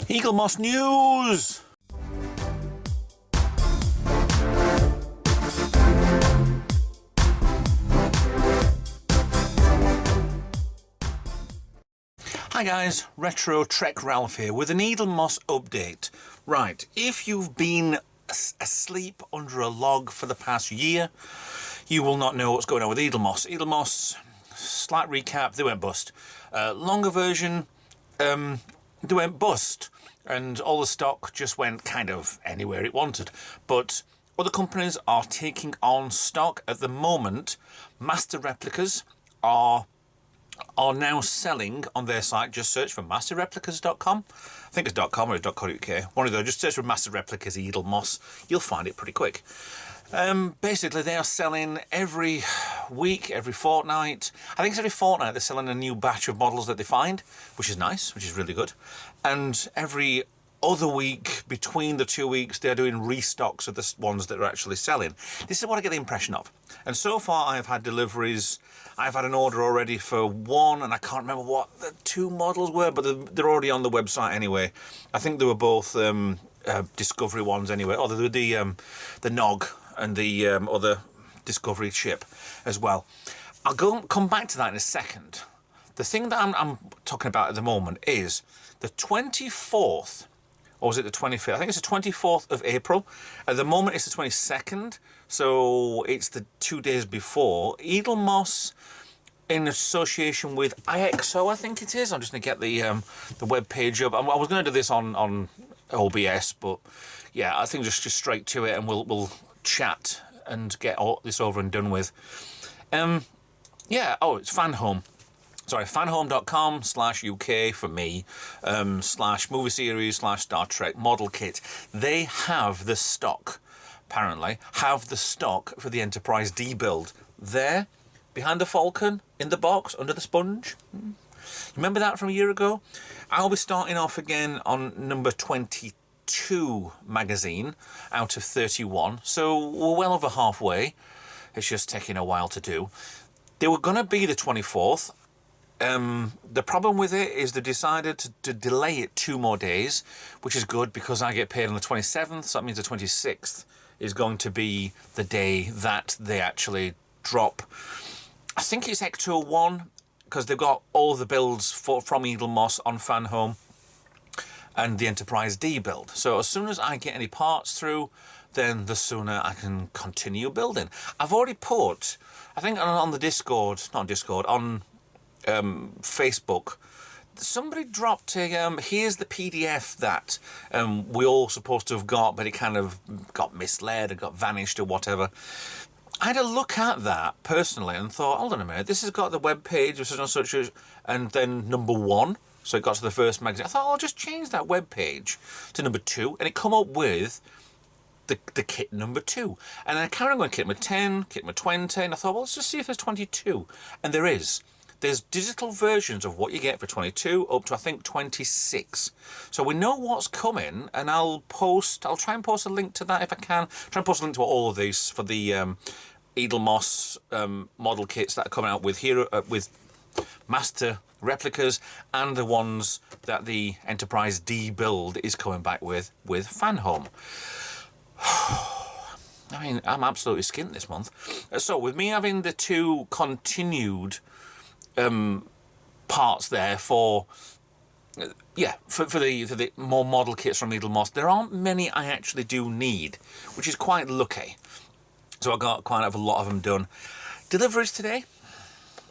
Eaglemoss news! Hi guys, Retro Trek Ralph here with an Eaglemoss update. Right, if you've been asleep under a log for the past year, you will not know what's going on with Eaglemoss. Eaglemoss, slight recap, they went bust. Longer version, they went bust. And all the stock just went kind of anywhere it wanted. But other companies are taking on stock at the moment. Master Replicas are now selling on their site. Just search for masterreplicas.com. I think it's .com or .co.uk. One of those. Just search for Master Replicas Eaglemoss. You'll find it pretty quick. Basically, they are selling every week, every fortnight. I think it's every fortnight they're selling a new batch of models that they find, which is nice, which is really good. And every other week, between the 2 weeks, they're doing restocks of the ones that are actually selling. This is what I get the impression of. And so far, I've had deliveries. I've had an order already for one, and I can't remember what the two models were, but they're already on the website anyway. I think they were both Discovery ones anyway. Oh, they were the Nog and the other Discovery ship as well. I'll come back to that in a second. The thing that I'm talking about at the moment is the 24th, or was it the 25th? I think it's the 24th of April. At the moment, it's the 22nd, so it's the 2 days before. Eaglemoss, in association with IXO, I think it is. I'm just going to get the web page up. I was going to do this on OBS, but yeah, I think just straight to it, and we'll chat and get all this over and done with. Yeah, oh, it's Fanhome. Sorry, fanhome.com/UK for me, /movie series /Star Trek model kit. They have the stock, apparently, for the Enterprise D build. There, behind the Falcon, in the box, under the sponge. Remember that from a year ago? I'll be starting off again on number 22 magazine out of 31, so we're well over halfway. It's just taking a while to do. They were going to be the 24th. The problem with it is they decided to delay it 2 more days, which is good because I get paid on the 27th, so that means the 26th is going to be the day that they actually drop. I think it's Ecto 1, because they've got all the builds from Eaglemoss on Fanhome and the Enterprise D build. So as soon as I get any parts through, then the sooner I can continue building. I've already put, I think on the Discord, not Discord, on Facebook, somebody dropped a here's the PDF that we all supposed to have got, but it kind of got misled or got vanished or whatever. I had a look at that personally and thought, hold on a minute, this has got the web page, such and then number 1, so it got to the first magazine. I thought, I'll just change that web page to number 2, and it come up with the kit number 2. And then I carried on going kit number 10, kit number 20, and I thought, well, let's just see if there's 22. And there is. There's digital versions of what you get for 22 up to, I think, 26. So we know what's coming, and I'll try and post a link to that if I can. Try and post a link to all of these for the Eaglemoss model kits that are coming out with with Master Replicas, and the ones that the Enterprise D build is coming back with Fanhome. I mean, I'm absolutely skint this month. So with me having the 2 continued parts there for the more model kits from Eaglemoss, there aren't many I actually do need, which is quite lucky. So I got quite a lot of them done. Deliveries today,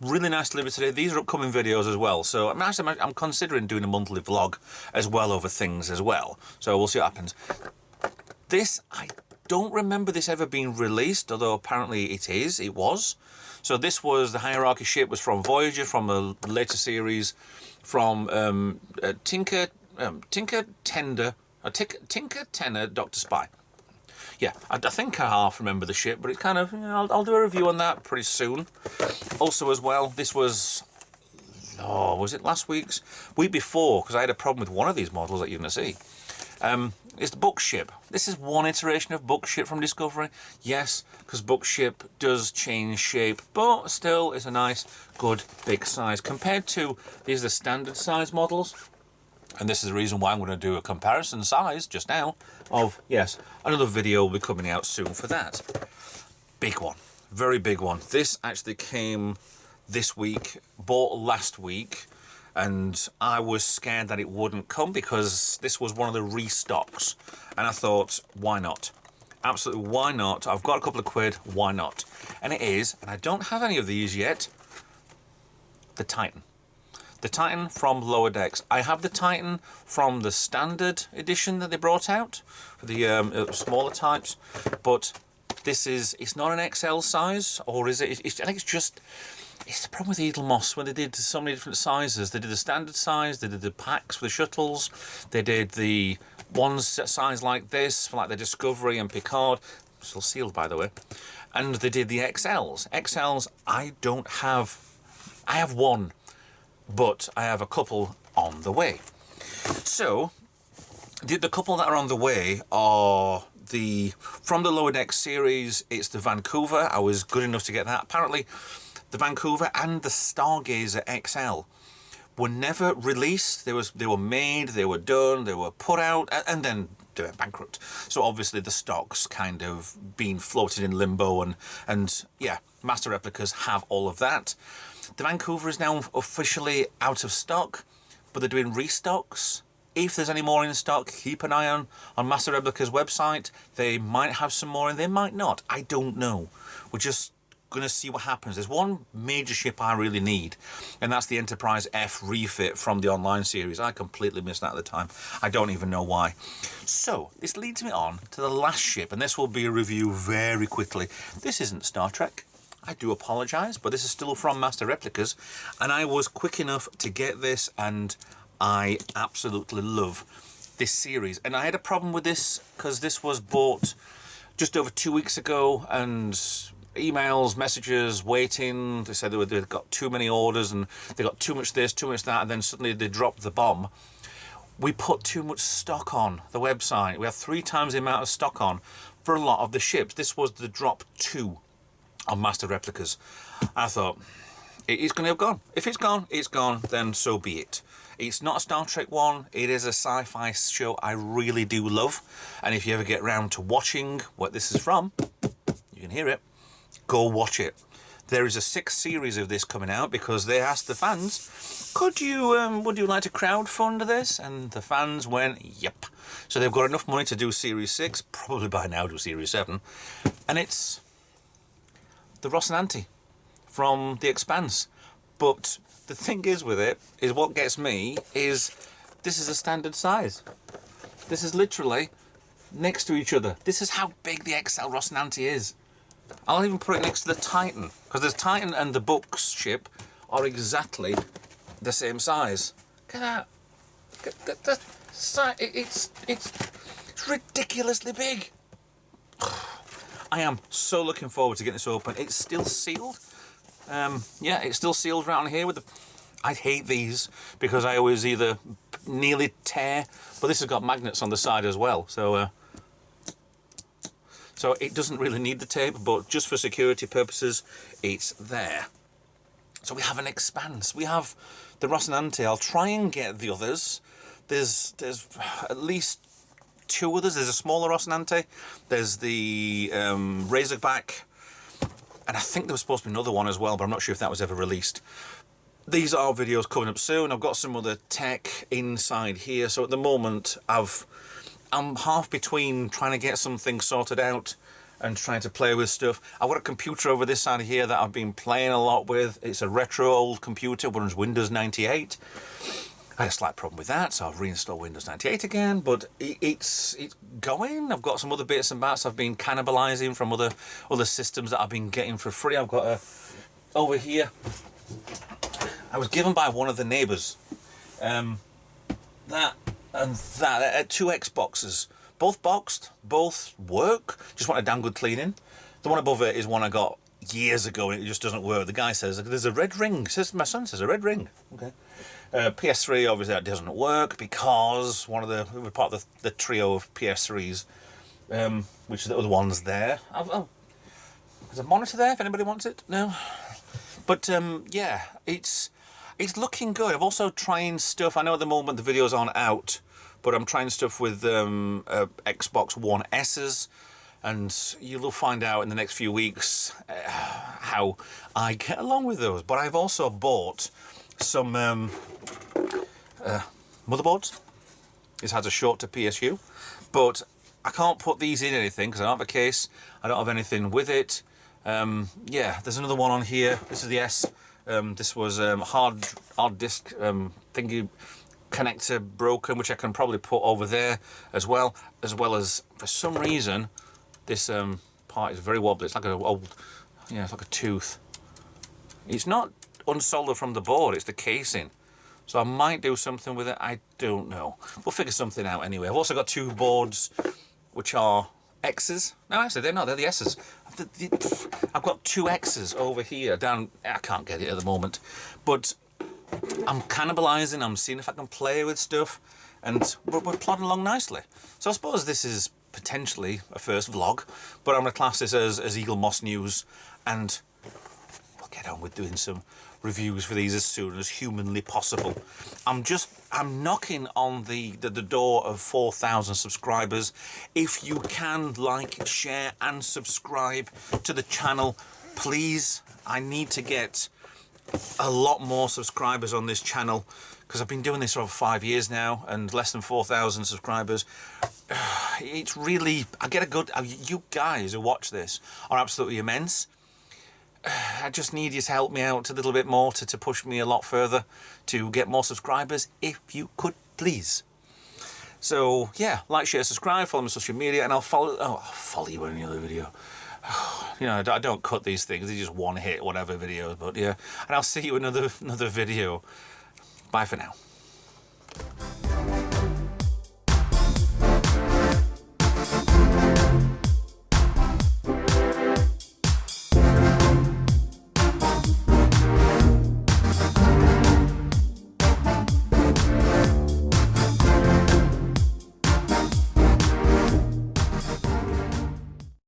really nice delivery today. These are upcoming videos as well, so I'm considering doing a monthly vlog as well over things as well, so we'll see what happens. This, I don't remember this ever being released, although apparently it was. So this was the Hierarchy ship, was from Voyager, from a later series, from Tinker Tenor, Dr. Spy. Yeah, I think I half remember the ship, but it's kind of, I'll do a review on that pretty soon. Also as well, this was, was it last week before, because I had a problem with one of these models that you're going to see. It's the Bookship. This is one iteration of Bookship from Discovery. Yes, because Bookship does change shape, but still it's a nice, good, big size. Compared to, these are the standard size models. And this is the reason why I'm going to do a comparison size just now of, yes, another video will be coming out soon for that. Big one, very big one. This actually came this week, bought last week, and I was scared that it wouldn't come because this was one of the restocks. And I thought, why not? Absolutely, why not? I've got a couple of quid, why not? And it is, and I don't have any of these yet, the Titan. The Titan from Lower Decks. I have the Titan from the standard edition that they brought out for the smaller types, but this is, it's not an XL size, or is it? I think it's just, it's the problem with Eaglemoss when they did so many different sizes. They did the standard size, they did the packs for the shuttles, they did the ones size like this for like the Discovery and Picard, still sealed by the way, and they did the XLs. XLs I don't have. I have one, but I have a couple on the way. So, the couple that are on the way are from the Lower Deck series, it's the Vancouver. I was good enough to get that. Apparently, the Vancouver and the Stargazer XL were never released. They were made, they were done, they were put out, and then they went bankrupt. So obviously the stock's kind of been floated in limbo, and yeah, Master Replicas have all of that. The Vancouver is now officially out of stock, but they're doing restocks. If there's any more in stock, keep an eye on Master Replica's website. They might have some more and they might not. I don't know. We're just going to see what happens. There's one major ship I really need, and that's the Enterprise F refit from the online series. I completely missed that at the time. I don't even know why. So, this leads me on to the last ship, and this will be a review very quickly. This isn't Star Trek. I do apologise, but this is still from Master Replicas, and I was quick enough to get this, and I absolutely love this series. And I had a problem with this because this was bought just over 2 weeks ago, and emails, messages, waiting. They said they'd got too many orders and they got too much this, too much that, and then suddenly they dropped the bomb. We put too much stock on the website. We have 3 times the amount of stock on for a lot of the ships. This was the drop 2 on Master Replicas. I thought, it's going to have gone. If it's gone, then so be it. It's not a Star Trek one, it is a sci-fi show I really do love. And if you ever get round to watching what this is from, you can hear it, go watch it. There is a 6th series of this coming out because they asked the fans, would you like to crowdfund this? And the fans went, yep. So they've got enough money to do Series 6, probably by now do Series 7. And it's the Rocinante from the Expanse. But the thing is with it, is what gets me, is this is a standard size. This is literally next to each other. This is how big the XL Rocinante is. I'll even put it next to the Titan, because the Titan and the Books ship are exactly the same size. Look at that. It's ridiculously big. I am so looking forward to getting this open. It's still sealed. Yeah, it's still sealed around here with the... I hate these because I always either nearly tear, but this has got magnets on the side as well, so it doesn't really need the tape, but just for security purposes, it's there. So we have an Expanse. We have the Rocinante. I'll try and get the others. There's at least 2 others. There's a smaller Rocinante. There's the Razorback. And I think there was supposed to be another one as well, but I'm not sure if that was ever released. These are videos coming up soon. I've got some other tech inside here. So at the moment, I'm half between trying to get some things sorted out and trying to play with stuff. I've got a computer over this side here that I've been playing a lot with. It's a retro old computer, runs Windows 98. I had a slight problem with that, so I've reinstalled Windows 98 again, but it's going. I've got some other bits and bats I've been cannibalising from other systems that I've been getting for free. I've got over here, I was given by one of the neighbours, that and that, 2 Xboxes, both boxed, both work, just want a damn good cleaning. The one above it is one I got years ago and it just doesn't work. The guy says, there's a red ring, my son says a red ring, okay. PS3, obviously that doesn't work because we're part of the trio of PS3s, which are the other ones there. There's a monitor there if anybody wants it. No, but yeah, it's looking good. I've also trying stuff. I know at the moment the videos aren't out, but I'm trying stuff with Xbox One S's, and you'll find out in the next few weeks how I get along with those. But I've also bought some motherboards. This has a short to PSU, but I can't put these in anything because I don't have a case. I don't have anything with it. Yeah, there's another one on here. This is the S. This was hard disk thingy connector broken, which I can probably put over there as well as for some reason this part is very wobbly. It's like an old, yeah, it's like a tooth. It's not unsoldered from the board, it's the casing. So I might do something with it, I don't know. We'll figure something out anyway. I've also got two boards which are X's. No, actually they're not, they're the S's. I've got two X's over here down, I can't get it at the moment. But I'm cannibalising, I'm seeing if I can play with stuff, and we're plodding along nicely. So I suppose this is potentially a first vlog, but I'm going to class this as Eaglemoss news, and we'll get on with doing some reviews for these as soon as humanly possible. I'm knocking on the door of 4,000 subscribers. If you can like, share and subscribe to the channel, please. I need to get a lot more subscribers on this channel because I've been doing this for over 5 years now, and less than 4,000 subscribers. It's really, I get a good, you guys who watch this are absolutely immense. I just need you to help me out a little bit more to push me a lot further to get more subscribers, if you could please. So yeah, like, share, subscribe, follow me on social media, and I'll follow you in another video. You know, I don't cut these things, they just one hit whatever videos, but yeah. And I'll see you in another video. Bye for now.